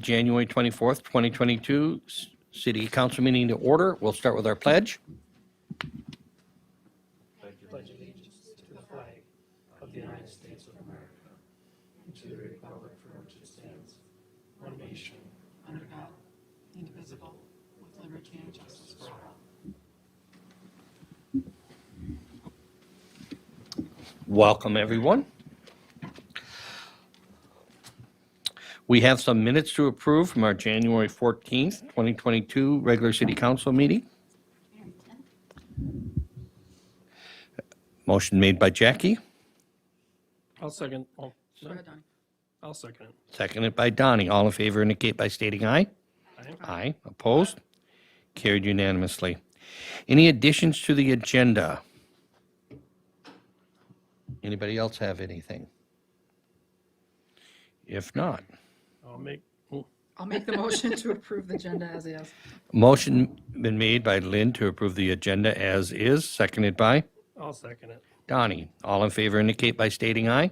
January 24th, 2022, City Council meeting to order. We'll start with our pledge. Pledge allegiance to the flag of the United States of America and to the republic for which it stands, one nation, under God, indivisible, with liberty and justice for all. Welcome, everyone. We have some minutes to approve from our January 14th, 2022 regular City Council meeting. Motion made by Jackie, I'll second. Oh, Go ahead, Donnie. I'll second it. seconded by Donnie. All in favor indicate by stating aye. Aye. Aye. Opposed? Carried unanimously. Any additions to the agenda? Anybody else have anything? If not, I'll make the motion to approve the agenda as is. motion been made by Lynn to approve the agenda as is, seconded by I'll second it. Donnie. All in favor indicate by stating aye.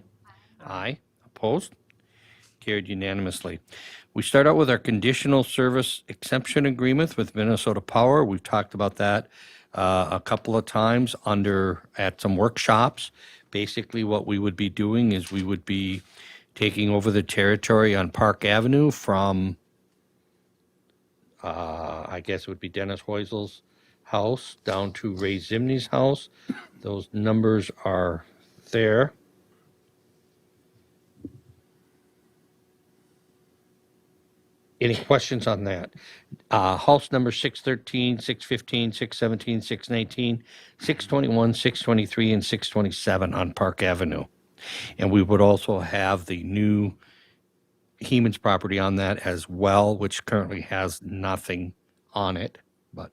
Aye. Opposed? Carried unanimously. We start out with our conditional service exemption agreement with Minnesota Power. We've talked about that a couple of times at some workshops. Basically, what we would be doing is we would be taking over the territory on Park Avenue from, I guess it would be Dennis Hoysel's house down to Ray Zimney's house. Those numbers are there. Any questions on that? House number 613, 615, 617, 619, 621, 623, and 627 on Park Avenue. And we would also have the new Heeman's property on that as well, which currently has nothing on it, but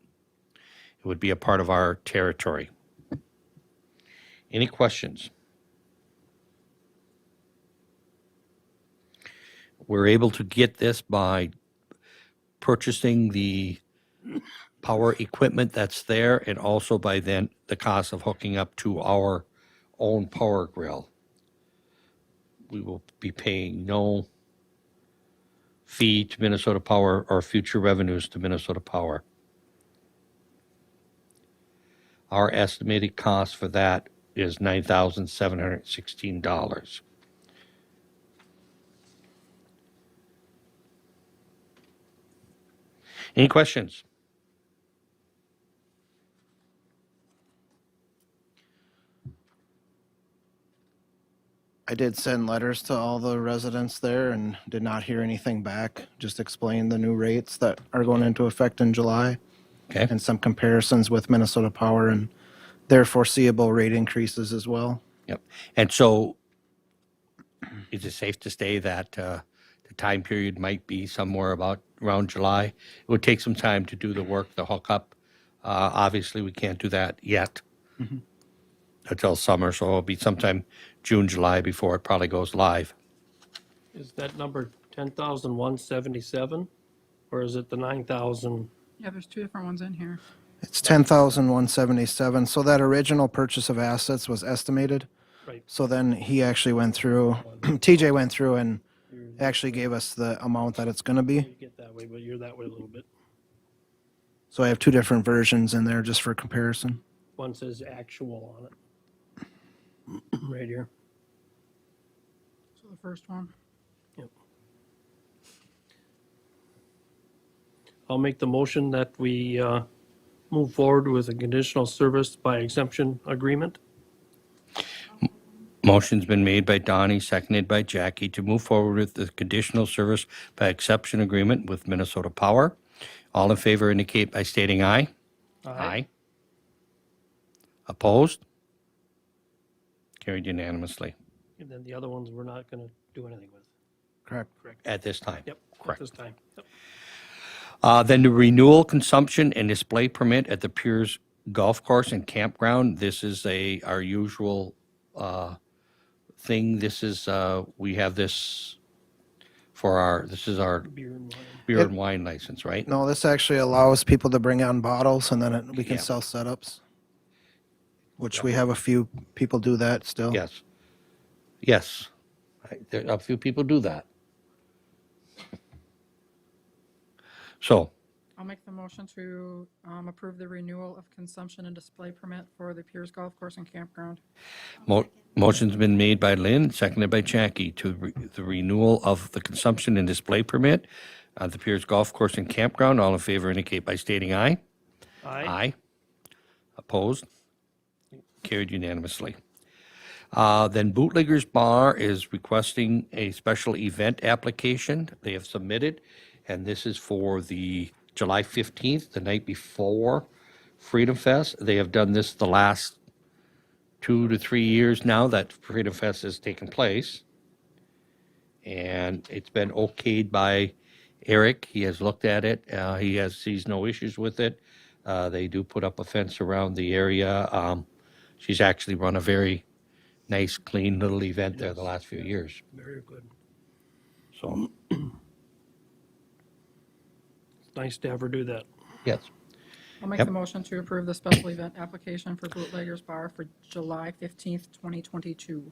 it would be a part of our territory. Any questions? We're able to get this by purchasing the power equipment that's there and also by then the cost of hooking up to our own power grill. We will be paying no fee to Minnesota Power or future revenues to Minnesota Power. Our estimated cost for that is $9,716. Any questions? I did send letters to all the residents there and did not hear anything back. Just explained the new rates that are going into effect in July Okay. and some comparisons with Minnesota Power and their foreseeable rate increases as well. Yep. And so is it safe to say that the time period might be somewhere around July? It would take some time to do the work, the hookup. Obviously, we can't do that yet until summer, so it'll be sometime June, July before it probably goes live. Is that number 10,177 or is it the 9,000? Yeah, there's two different ones in here. It's 10,177. So that original purchase of assets was estimated. Right. So then he actually went through, TJ went through and actually gave us the amount that it's going to be. You get that way, but you're that way a little bit. So I have two different versions in there just for comparison. One says actual on it. Right here. So the first one. Yep. I'll make the motion that we move forward with a conditional service by exemption agreement. Motion's been made by Donnie, seconded by Jackie to move forward with the conditional service by exception agreement with Minnesota Power. All in favor indicate by stating aye. Aye. Opposed? Carried unanimously And then the other ones we're not going to do anything with. Correct. Correct. at this time. Yep. Correct. At this time. Yep. Then the renewal, consumption, and display permit at the Pierz Golf Course and Campground. This is our usual thing. This is we have this for this is our Beer and wine. beer and wine license, right? No, this actually allows people to bring on bottles and then we can Yeah. sell setups, which we have a few people do that still. Yes. Yes. A few people do that. So, I'll make the motion to approve the renewal of consumption and display permit for the Piers Golf Course and Campground. motion's been made by Lynn, seconded by Jackie to the renewal of the consumption and display permit at the Pierz Golf Course and Campground. All in favor indicate by stating aye. Aye. Opposed? Carried unanimously. Then Bootleggers Bar is requesting a special event application they have submitted, and this is for the July 15th, the night before Freedom Fest. They have done this the last 2 to 3 years now that Freedom Fest has taken place. And it's been okayed by Eric. He has looked at it. Sees no issues with it. They do put up a fence around the area. She's actually run a very nice, clean little event there the last few years. Very good. So, It's nice to have her do that. yes. I'll make Yep. the motion to approve the special event application for Bootleggers Bar for July 15th, 2022.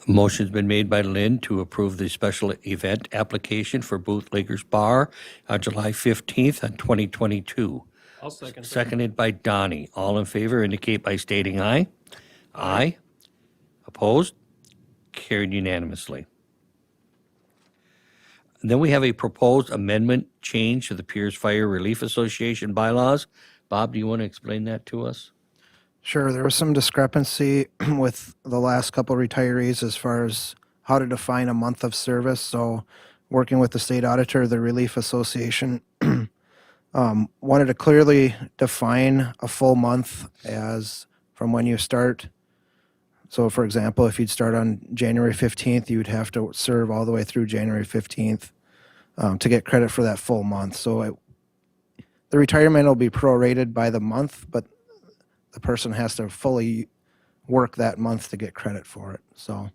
Motion's been made by Lynn to approve the special event application for Bootleggers Bar on July 15th on 2022. I'll second that. Seconded by Donnie. All in favor indicate by stating aye. Aye. Opposed? Carried unanimously. And then we have a proposed amendment change to the Piers Fire Relief Association bylaws. Bob, do you want to explain that to us? Sure, there was some discrepancy with the last couple retirees as far as how to define a month of service. So, working with the state auditor, the Relief Association wanted to clearly define a full month as from when you start. So, for example, if you'd start on January 15th, you'd have to serve all the way through January 15th to get credit for that full month. So, the retirement will be prorated by the month, but the person has to fully work that month to get credit for it. So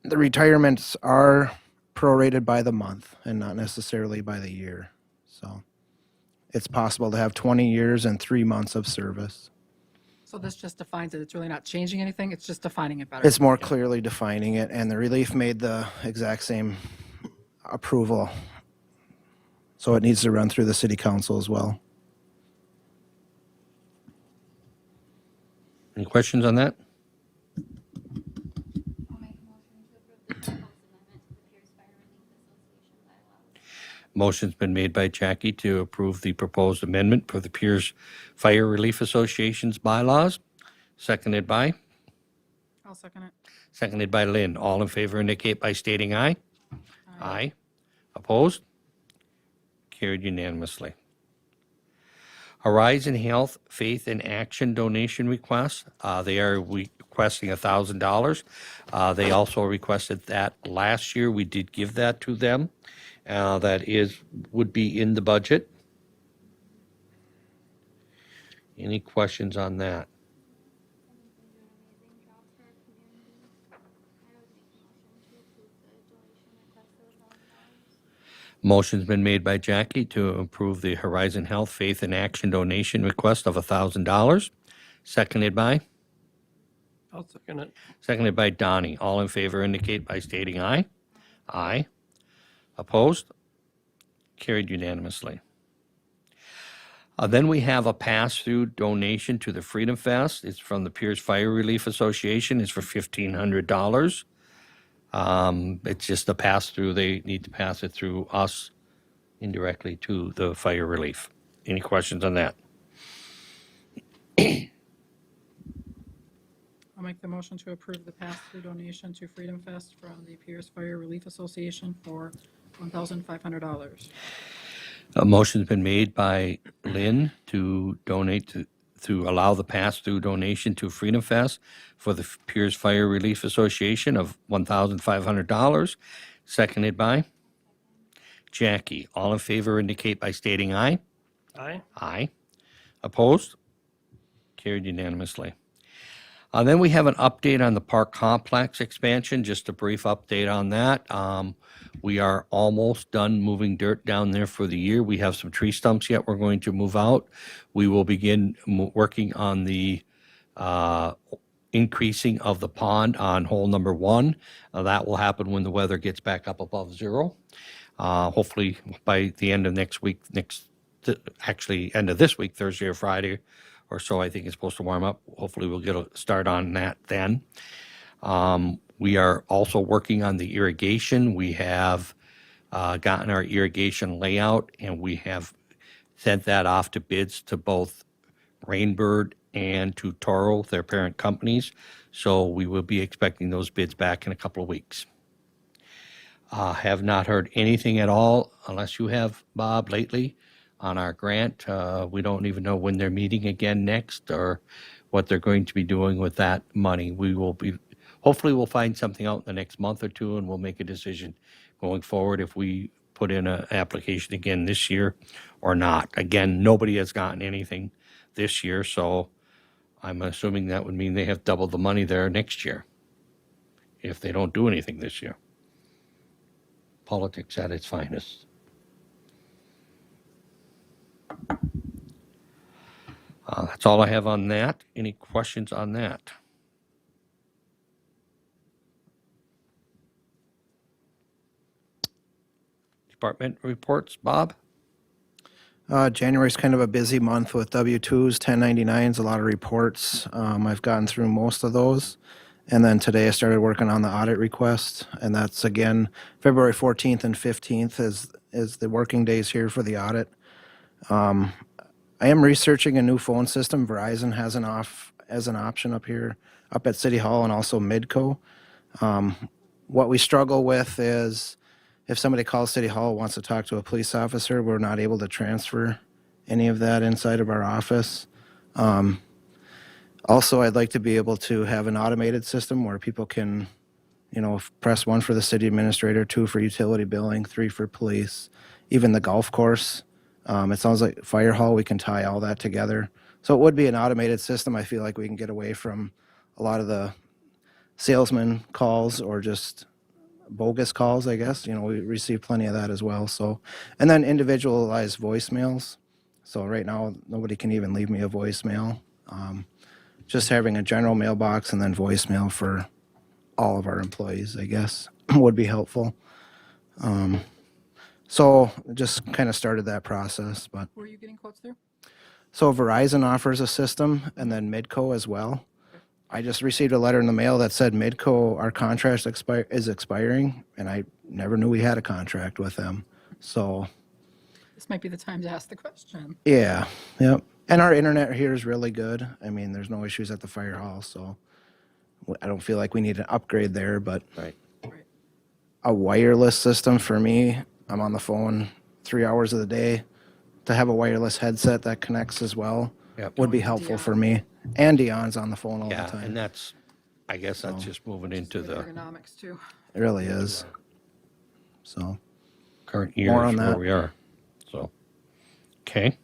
the retirements are prorated by the month and not necessarily by the year. So it's possible to have 20 years and 3 months of service. So this just defines it. It's really not changing anything. It's just defining it better. It's more clearly defining it, and the relief made the exact same approval. So it needs to run through the city council as well. Any questions on that? I'll make a motion to approve the proposed amendment to the Pierz Fire Relief Association bylaws. Motion's been made by Jackie to approve the proposed amendment for the Piers Fire Relief Association's bylaws. Seconded by? I'll second it. Seconded by Lynn. All in favor indicate by stating aye. Aye. Opposed? Carried unanimously. Horizon Health Faith in Action donation request. They are requesting $1,000. They also requested that last year. We did give that to them. Would be in the budget. Any questions on that? Someone's been doing an amazing job for our community. I would make a motion to approve the donation request of $1,000. Motion's been made by Jackie to approve the Horizon Health Faith in Action donation request of $1,000. Seconded by? I'll second it. Seconded by Donnie. All in favor indicate by stating aye. Aye. Opposed? Carried unanimously. Then we have a pass-through donation to the Freedom Fest. It's from the Piers Fire Relief Association. It's for $1,500. It's just a pass-through. They need to pass it through us indirectly to the fire relief. Any questions on that? I'll make the motion to approve the pass-through donation to Freedom Fest from the Piers Fire Relief Association for $1,500. A motion's been made by Lynn to donate to allow the pass-through donation to Freedom Fest for the Piers Fire Relief Association of $1,500. Seconded by Jackie. All in favor indicate by stating aye. Aye. Aye. Opposed? Carried unanimously. Then we have an update on the park complex expansion, just a brief update on that. We are almost done moving dirt down there for the year. We have some tree stumps yet we're going to move out. We will begin working on the increasing of the pond on hole number 1. That will happen when the weather gets back up above zero. Hopefully by the end of next week, actually end of this week, Thursday or Friday or so, I think it's supposed to warm up. Hopefully we'll get a start on that then. We are also working on the irrigation. We have gotten our irrigation layout, and we have sent that off to bids to both Rainbird and to Toro, their parent companies. So we will be expecting those bids back in a couple of weeks. Have not heard anything at all, unless you have, Bob, lately, on our grant. We don't even know when they're meeting again next or what they're going to be doing with that money. Hopefully we'll find something out in the next month or two, and we'll make a decision going forward if we put in an application again this year or not. Again, nobody has gotten anything this year, so I'm assuming that would mean they have double the money there next year if they don't do anything this year. Politics at its finest. That's all I have on that. Any questions on that? Department reports, Bob? January's kind of a busy month with W-2s, 1099s, a lot of reports. I've gotten through most of those. And then today I started working on the audit request, and that's again February 14th and 15th is the working days here for the audit. I am researching a new phone system. Verizon has an option up here, up at City Hall, and also Midco. What we struggle with is if somebody calls City Hall, wants to talk to a police officer, we're not able to transfer any of that inside of our office. Also, I'd like to be able to have an automated system where people can, press 1 for the city administrator, 2 for utility billing, 3 for police, even the golf course. It sounds like fire hall, we can tie all that together. So it would be an automated system. I feel like we can get away from a lot of the salesman calls or just bogus calls, I guess. We receive plenty of that as well. So, and then individualized voicemails. So right now, nobody can even leave me a voicemail. Just having a general mailbox and then voicemail for all of our employees, I guess, would be helpful. So just kind of started that process. But Were you getting quotes there? so Verizon offers a system, and then Midco as well. I just received a letter in the mail that said Midco, our contract is expiring, and I never knew we had a contract with them. So This might be the time to ask the question. yeah, yep. And our internet here is really good. I mean, there's no issues at the fire hall, so I don't feel like we need an upgrade there. But Right. Right. a wireless system for me, I'm on the phone 3 hours of the day. To have a wireless headset that connects as well Yep. would be helpful for me. And Dion's on the phone all the Yeah, time. and I guess that's just moving into Good the ergonomics too. It really is. So current year More on where that. we are. So, okay.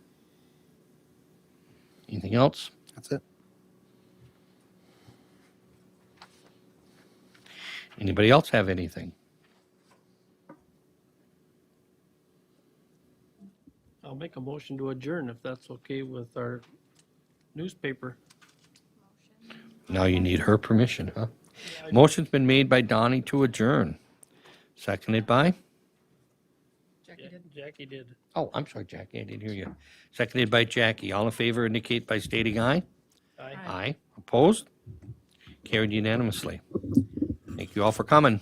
Anything else? that's it. Anybody else have anything? I'll make a motion to adjourn if that's okay with our newspaper. Now you need her permission, huh? Motion's been made by Donnie to adjourn. Seconded by? Jackie did. Jackie did. Oh, I'm sorry, Jackie, I didn't hear you. Seconded by Jackie. All in favor indicate by stating aye. Aye. Aye. Opposed? Carried unanimously. Thank you all for coming.